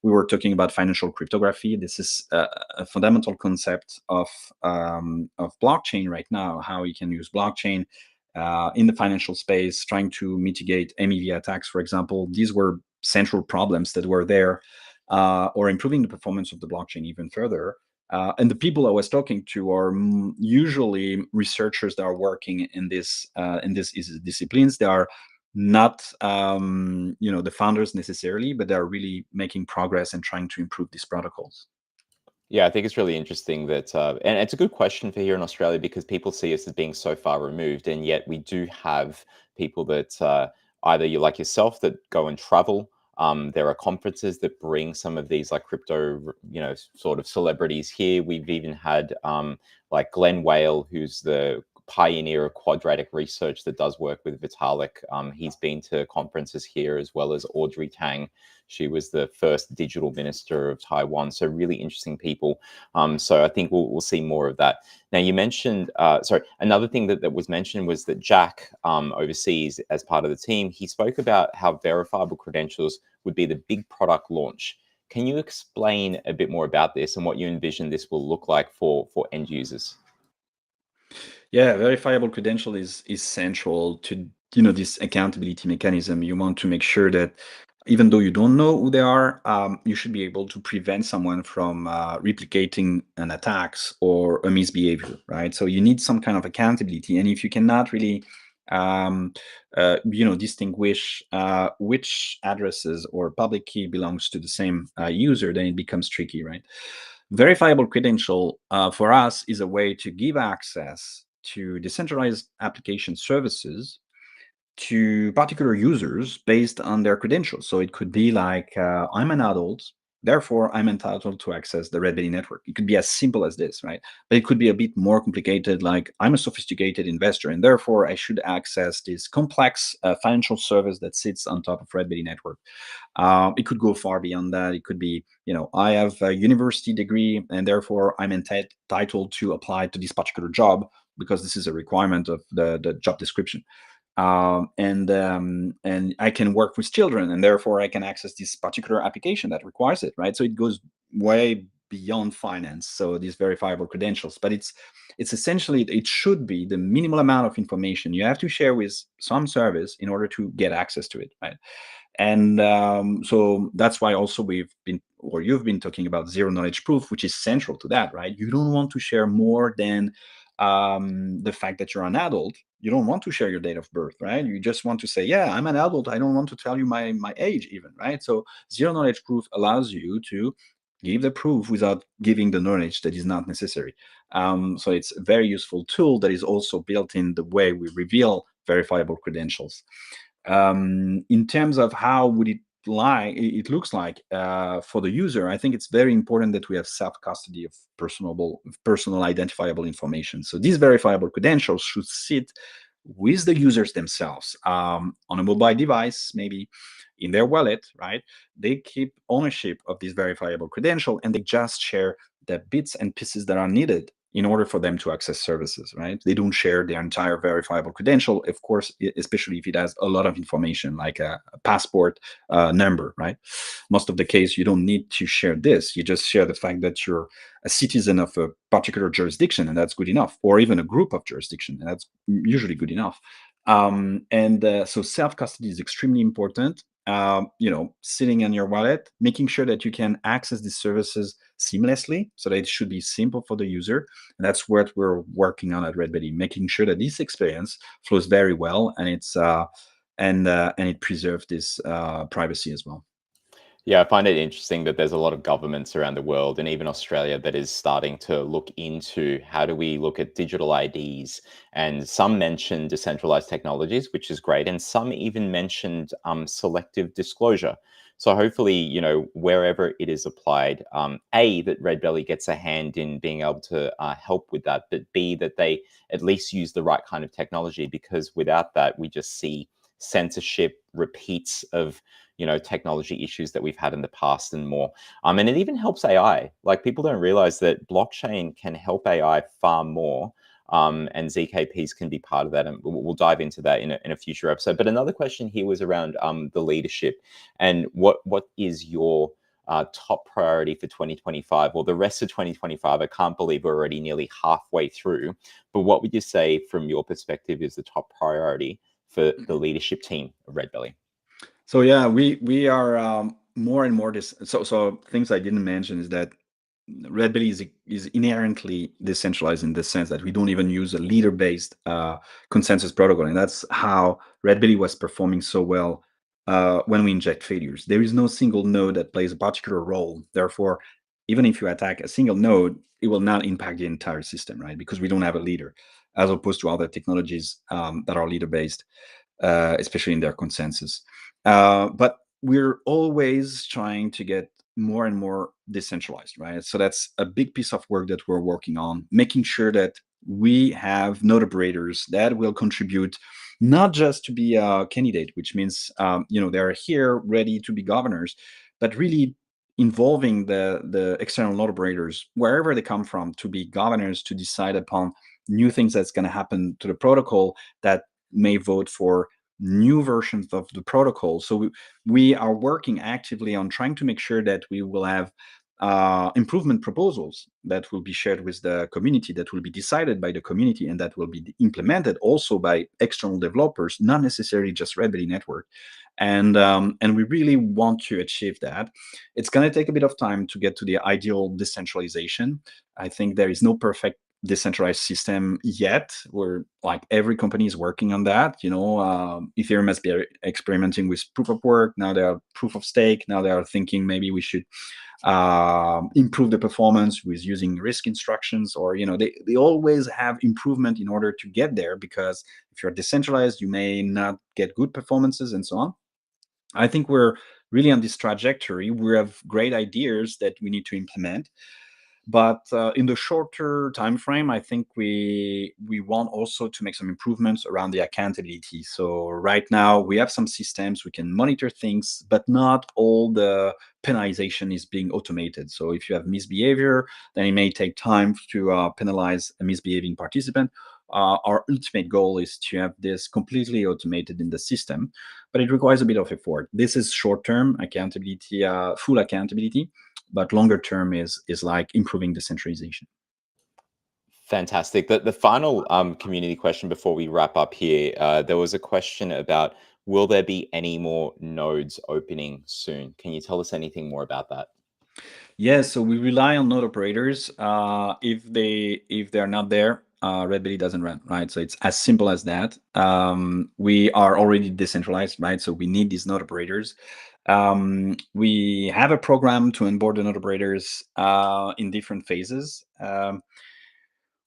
we were talking about financial cryptography. This is a fundamental concept of blockchain right now, how you can use blockchain in the financial space, trying to mitigate MEV attacks, for example. These were central problems that were there, or improving the performance of the blockchain even further. And the people I was talking to are usually researchers that are working in these disciplines. They are not the founders necessarily, but they're really making progress and trying to improve these protocols. Yeah, I think it's really interesting that, and it's a good question for here in Australia, because people see us as being so far removed, and yet we do have people that either you like yourself that go and travel. There are conferences that bring some of these like crypto, sort of celebrities here. We've even had like Glenn Whale, who's the pioneer of quadratic research that does work with Vitalik. He's been to conferences here, as well as Audrey Tang. She was the first digital minister of Taiwan. So really interesting people. So I think we'll see more of that. Now, you mentioned, another thing that was mentioned was that Jack, overseas as part of the team, he spoke about how verifiable credentials would be the big product launch. Can you explain a bit more about this and what you envision this will look like for end users? Yeah, verifiable credential is central to this accountability mechanism. You want to make sure that even though you don't know who they are, you should be able to prevent someone from replicating an attacks or a misbehavior, right? So you need some kind of accountability, and if you cannot really distinguish which addresses or public key belongs to the same user, then it becomes tricky, right? Verifiable credential for us is a way to give access to decentralized application services to particular users based on their credentials. So it could be like, I'm an adult, therefore I'm entitled to access the Redbelly network. It could be as simple as this, right? But it could be a bit more complicated, like I'm a sophisticated investor, and therefore I should access this complex financial service that sits on top of Redbelly network. It could go far beyond that. It could be, I have a university degree, and therefore I'm entitled to apply to this particular job because this is a requirement of the job description. And I can work with children, and therefore I can access this particular application that requires it, right? So it goes way beyond finance. So these verifiable credentials, but it's essentially, it should be the minimal amount of information you have to share with some service in order to get access to it, right? And so that's why also you've been talking about zero knowledge proof, which is central to that, right? You don't want to share more than the fact that you're an adult. You don't want to share your date of birth, right? You just want to say, yeah, I'm an adult. I don't want to tell you my age even, right? So zero knowledge proof allows you to give the proof without giving the knowledge that is not necessary. So it's a very useful tool that is also built in the way we reveal verifiable credentials. In terms of how would it looks like for the user, I think it's very important that we have self-custody of personal identifiable information. So these verifiable credentials should sit with the users themselves, on a mobile device, maybe in their wallet, right? They keep ownership of this verifiable credential, and they just share the bits and pieces that are needed in order for them to access services, right? They don't share their entire verifiable credential, of course, especially if it has a lot of information like a passport number, right? Most of the case, you don't need to share this. You just share the fact that you're a citizen of a particular jurisdiction, and that's good enough, or even a group of jurisdiction, and that's usually good enough. So self-custody is extremely important. Sitting in your wallet, making sure that you can access these services seamlessly, so that it should be simple for the user. And that's what we're working on at Redbelly, making sure that this experience flows very well, and it preserves this privacy as well. Yeah, I find it interesting that there's a lot of governments around the world and even Australia that is starting to look into how do we look at digital IDs. And some mentioned decentralized technologies, which is great. And some even mentioned selective disclosure. So hopefully, wherever it is applied, that Redbelly gets a hand in being able to help with that, but B, that they at least use the right kind of technology, because without that, we just see censorship, repeats of technology issues that we've had in the past and more. And it even helps AI. Like, people don't realize that blockchain can help AI far more. And ZKPs can be part of that, and we'll dive into that in a future episode. But another question here was around the leadership, and what is your top priority for 2025 or the rest of 2025? I can't believe we're already nearly halfway through. But what would you say from your perspective is the top priority for the leadership team of Redbelly? So yeah, we are more and more this. So things I didn't mention is that Redbelly is inherently decentralized in the sense that we don't even use a leader-based consensus protocol, and that's how Redbelly was performing so well when we inject failures. There is no single node that plays a particular role. Therefore, even if you attack a single node, it will not impact the entire system, right? Because we don't have a leader, as opposed to other technologies that are leader-based, especially in their consensus. But we're always trying to get more and more decentralized, right? So that's a big piece of work that we're working on, making sure that we have node operators that will contribute not just to be a candidate, which means they're here ready to be governors, but really involving the external node operators wherever they come from to be governors, to decide upon new things that's going to happen to the protocol, that may vote for new versions of the protocol. So we are working actively on trying to make sure that we will have improvement proposals that will be shared with the community, that will be decided by the community, and that will be implemented also by external developers, not necessarily just Redbelly Network. And we really want to achieve that. It's going to take a bit of time to get to the ideal decentralization. I think there is no perfect decentralized system yet, where like every company is working on that. Ethereum has been experimenting with proof of work. Now they are proof of stake. Now they are thinking maybe we should improve the performance with using risk instructions, or they always have improvement in order to get there, because if you're decentralized, you may not get good performances and so on. I think we're really on this trajectory. We have great ideas that we need to implement, but in the shorter time frame, I think we want also to make some improvements around the accountability. So right now we have some systems we can monitor things, but not all the penalization is being automated. So if you have misbehavior, then it may take time to penalize a misbehaving participant. Our ultimate goal is to have this completely automated in the system, but it requires a bit of effort. This is short-term accountability, full accountability, but longer term is like improving decentralization. Fantastic. The final community question before we wrap up here, there was a question about, will there be any more nodes opening soon? Can you tell us anything more about that? Yeah, so we rely on node operators. If they're not there, Redbelly doesn't run, right? So it's as simple as that. We are already decentralized, right? So we need these node operators. We have a program to onboard the node operators in different phases.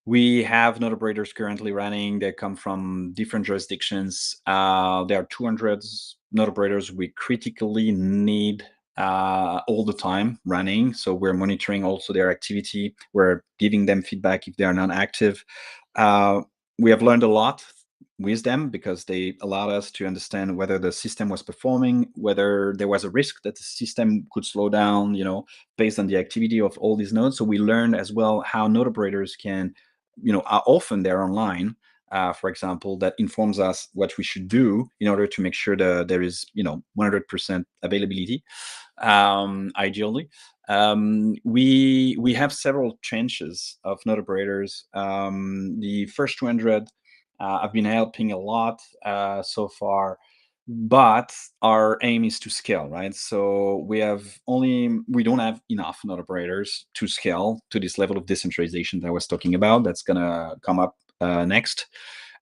We have node operators currently running. They come from different jurisdictions. There are 200 node operators we critically need all the time running. So we're monitoring also their activity. We're giving them feedback if they are not active. We have learned a lot with them because they allowed us to understand whether the system was performing, whether there was a risk that the system could slow down, based on the activity of all these nodes. So we learned as well how node operators can, how often they're online, for example, that informs us what we should do in order to make sure that there is, 100% availability, ideally. We have several tranches of node operators. The first 200, I've been helping a lot so far, but our aim is to scale, right? So we don't have enough node operators to scale to this level of decentralization that I was talking about. That's gonna come up next.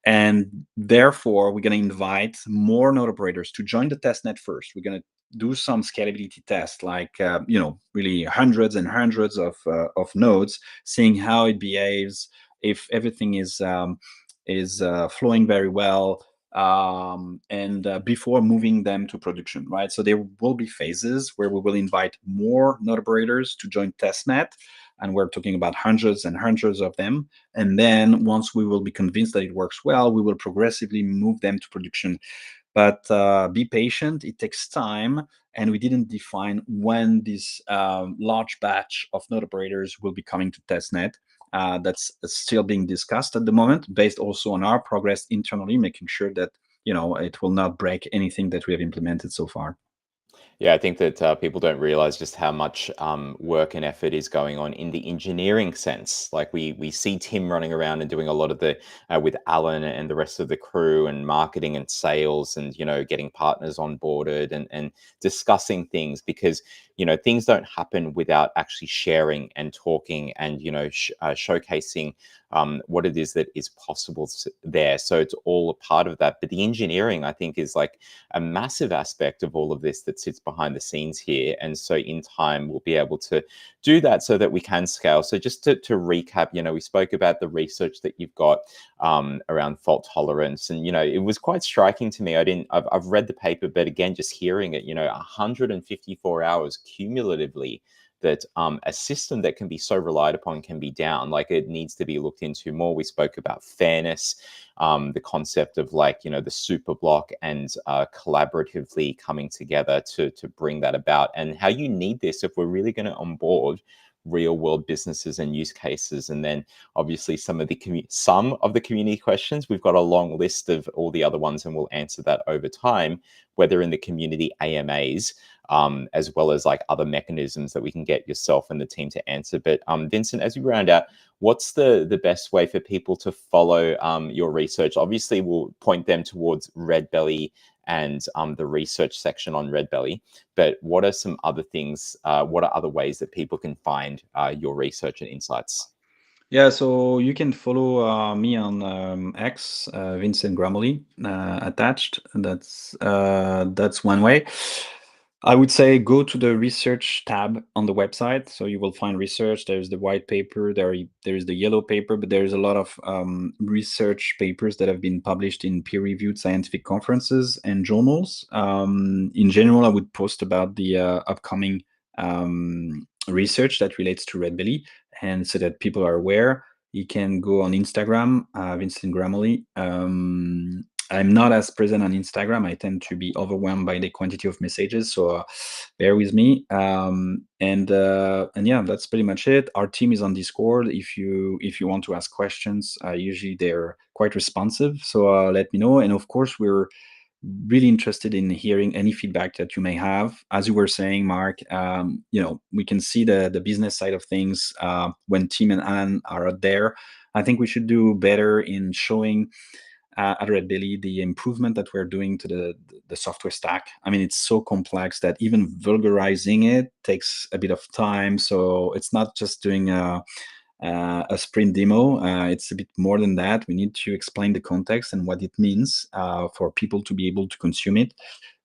And therefore, we're going to invite more node operators to join the testnet first. We're going to do some scalability tests, like really hundreds and hundreds of nodes, seeing how it behaves, if everything is flowing very well, and before moving them to production, right? So there will be phases where we will invite more node operators to join testnet, and we're talking about hundreds and hundreds of them. And then once we will be convinced that it works well, we will progressively move them to production. But be patient, it takes time, and we didn't define when this large batch of node operators will be coming to testnet. That's still being discussed at the moment, based also on our progress internally, making sure that it will not break anything that we have implemented so far. Yeah, I think that people don't realize just how much work and effort is going on in the engineering sense. Like we see Tim running around and doing a lot of the with Alan and the rest of the crew, and marketing and sales, and getting partners onboarded, and discussing things, because things don't happen without actually sharing and talking, and showcasing what it is that is possible there. So it's all a part of that. But the engineering, I think, is like a massive aspect of all of this that sits behind the scenes here. And so in time, we'll be able to do that so that we can scale. So just to recap, we spoke about the research that you've got around fault tolerance. And, it was quite striking to me. I've read the paper, but again, just hearing it, 154 hours cumulatively that a system that can be so relied upon can be down. Like, it needs to be looked into more. We spoke about fairness, the concept of the super block, and collaboratively coming together to bring that about, and how you need this if we're really going to onboard real world businesses and use cases. And then obviously some of the community questions. We've got a long list of all the other ones, and we'll answer that over time, whether in the community AMAs, as well as other mechanisms that we can get yourself and the team to answer. But Vincent, as we round out, what's the best way for people to follow your research? Obviously, we'll point them towards Redbelly and the research section on Redbelly. But what are some other things? What are other ways that people can find your research and insights? Yeah, so you can follow me on X, Vincent Gramoli, attached. That's one way. I would say go to the research tab on the website. So you will find research. There's the white paper, there is the yellow paper, but there's a lot of research papers that have been published in peer-reviewed scientific conferences and journals. In general, I would post about the upcoming research that relates to Redbelly, and so that people are aware. You can go on Instagram, Vincent Gramoli. I'm not as present on Instagram. I tend to be overwhelmed by the quantity of messages, so bear with me. And yeah, that's pretty much it. Our team is on Discord. If you want to ask questions, usually they're quite responsive. So let me know. And of course, we're really interested in hearing any feedback that you may have. As you were saying, Mark, we can see the business side of things when Tim and Alan are out there. I think we should do better in showing at Redbelly the improvement that we're doing to the software stack. I mean, it's so complex that even vulgarizing it takes a bit of time. So it's not just doing a sprint demo. It's a bit more than that. We need to explain the context and what it means for people to be able to consume it.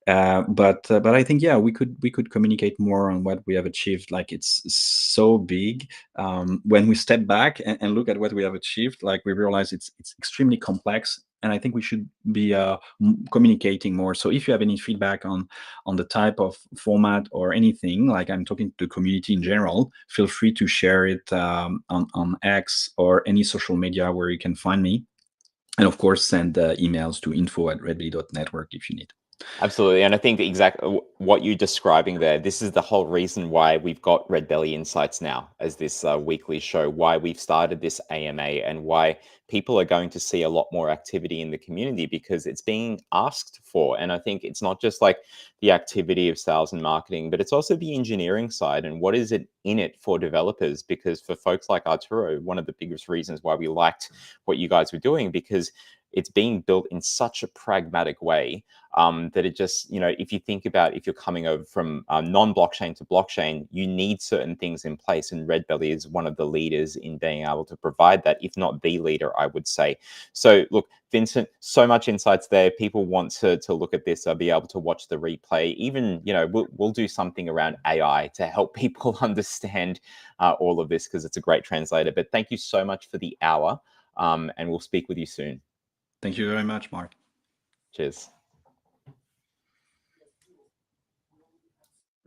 But I think, yeah, we could communicate more on what we have achieved. Like, it's so big. When we step back and look at what we have achieved, like, we realize it's extremely complex, and I think we should be communicating more. So if you have any feedback on the type of format or anything, like, I'm talking to the community in general, feel free to share it on X or any social media where you can find me. And of course, send emails to info@redbelly.network if you need. Absolutely. And I think exactly what you're describing there, this is the whole reason why we've got Red Belly Insights now as this weekly show, why we've started this AMA, and why people are going to see a lot more activity in the community, because it's being asked for. And I think it's not just like the activity of sales and marketing, but it's also the engineering side and what is it in it for developers. Because for folks like Arturo, one of the biggest reasons why we liked what you guys were doing, because it's being built in such a pragmatic way that it just, if you think about, if you're coming over from non-blockchain to blockchain, you need certain things in place. And Redbelly is one of the leaders in being able to provide that, if not the leader, I would say. So look, Vincent, so much insights there. People want to look at this, be able to watch the replay. Even, we'll do something around AI to help people understand all of this, because it's a great translator. But thank you so much for the hour, and we'll speak with you soon. Thank you very much, Mark. Cheers.